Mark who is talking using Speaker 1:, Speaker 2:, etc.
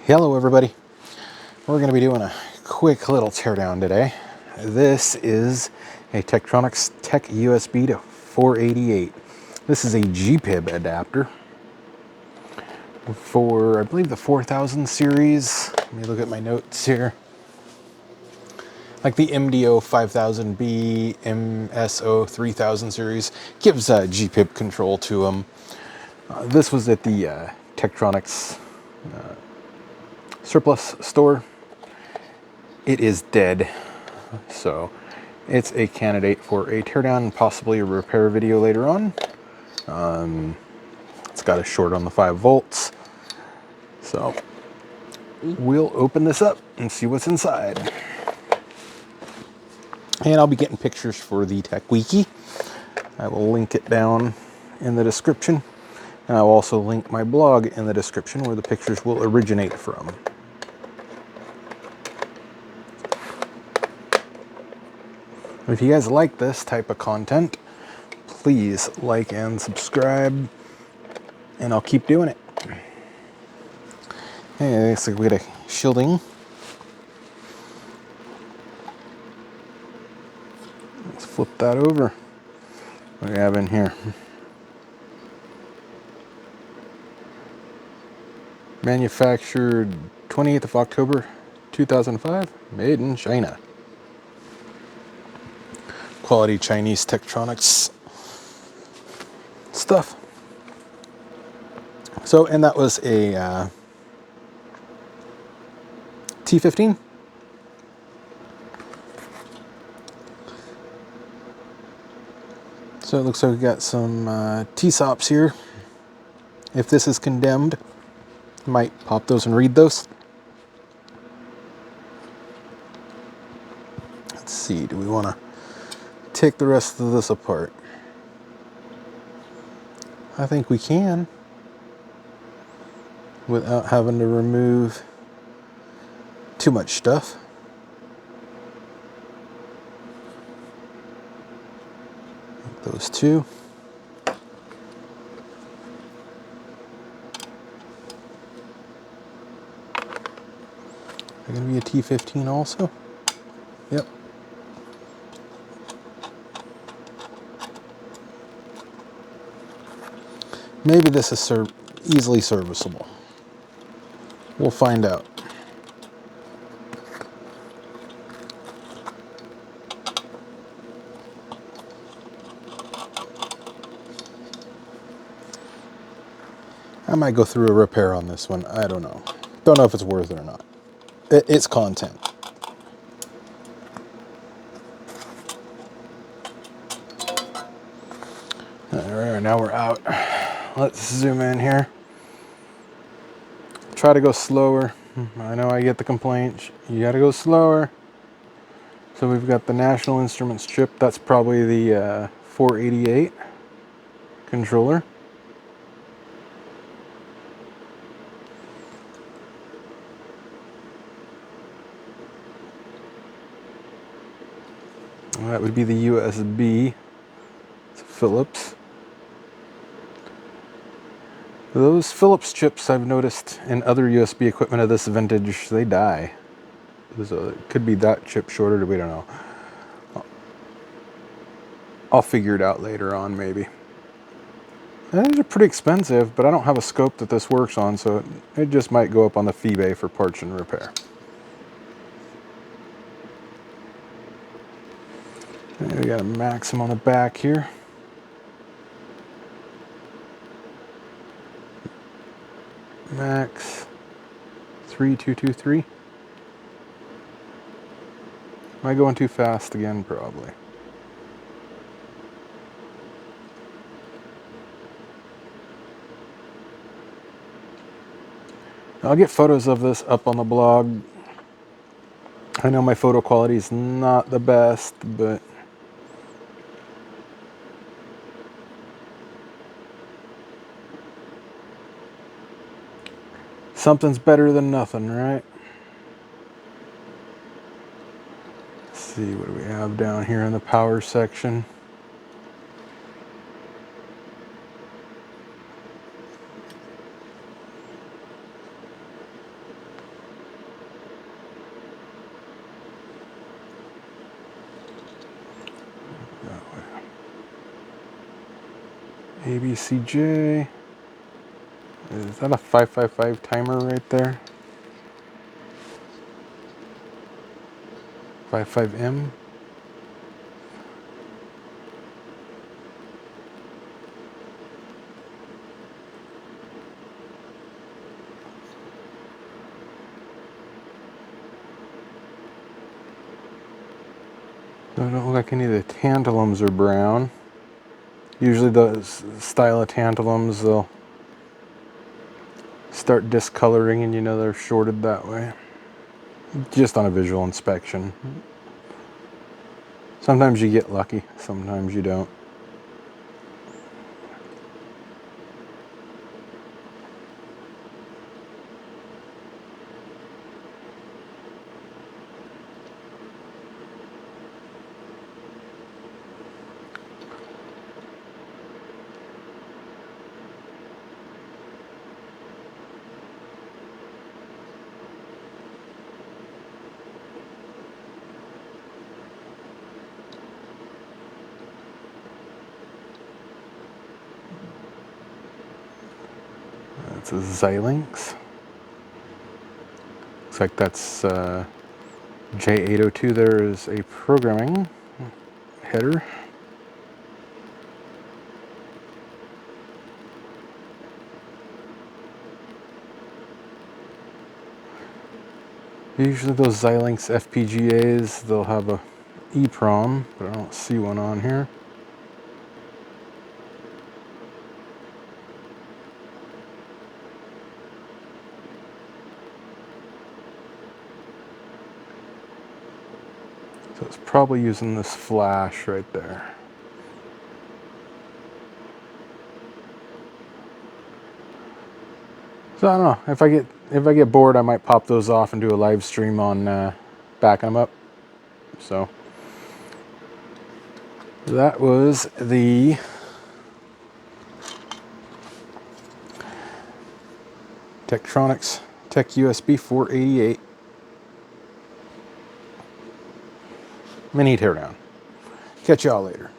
Speaker 1: Hello everybody. We're going to be doing a quick little teardown today. This is a TEKTRONIX Tek-USB-488. This is a GPIB adapter for, I believe, the 4000 series. Let me look at my notes here. Like the MDO 5000B, MSO 3000 series gives GPIB control to them. This was at the TEKTRONIX surplus store. It is dead, so it's a candidate for a teardown and possibly a repair video later on. It's got a short on the 5 volts, so we'll open this up and see what's inside. And I'll be getting pictures for the Tek Wiki. I will link it down in the description, and I'll also link my blog in the description where the pictures will originate from. If you guys like this type of content, please like and subscribe, and I'll keep doing it. Hey, looks like we got a shielding. Let's flip that over. What do we have in here? Manufactured 28th of October 2005, made in China. Quality Chinese TEKTRONIX stuff. So, and that was a T15. So it looks like we got some T-SOPs here. If this is condemned, I might pop those and read those. Let's see, do we want to take the rest of this apart? I think we can, without having to remove too much stuff. Those two. They're going to be a T15 also? Yep. Maybe this is easily serviceable. We'll find out. I might go through a repair on this one. I don't know. Don't know if it's worth it or not. It's content. Alright, now we're out. Let's zoom in here. Try to go slower. I know I get the complaint. You gotta go slower. So we've got the National Instruments chip. That's probably the 488 controller. That would be the USB. It's Philips. Those Philips chips I've noticed in other USB equipment of this vintage, they die. It could be that chip shorted, we don't know. I'll figure it out later on, maybe. These are pretty expensive, but I don't have a scope that this works on, so it just might go up on the eBay for parts and repair. And we got a Maxim on the back here. Max 3223. Am I going too fast again? Probably. I'll get photos of this up on the blog. I know my photo quality is not the best, but something's better than nothing, right? Let's see, what do we have down here in the power section? ABCJ. Is that a 555 timer right there? 55M? Don't look like any of the tantalums are brown. Usually the style of tantalums, they'll start discoloring and you know they're shorted that way. Just on a visual inspection. Sometimes you get lucky, sometimes you don't. That's a Xilinx. Looks like that's J802 there is a programming header. Usually those Xilinx FPGAs, they'll have a EEPROM, but I don't see one on here. So it's probably using this flash right there. So I don't know, if I get bored, I might pop those off and do a live stream on backing them up. So that was the TEKTRONIX TEK-USB-488 mini teardown. Catch y'all later.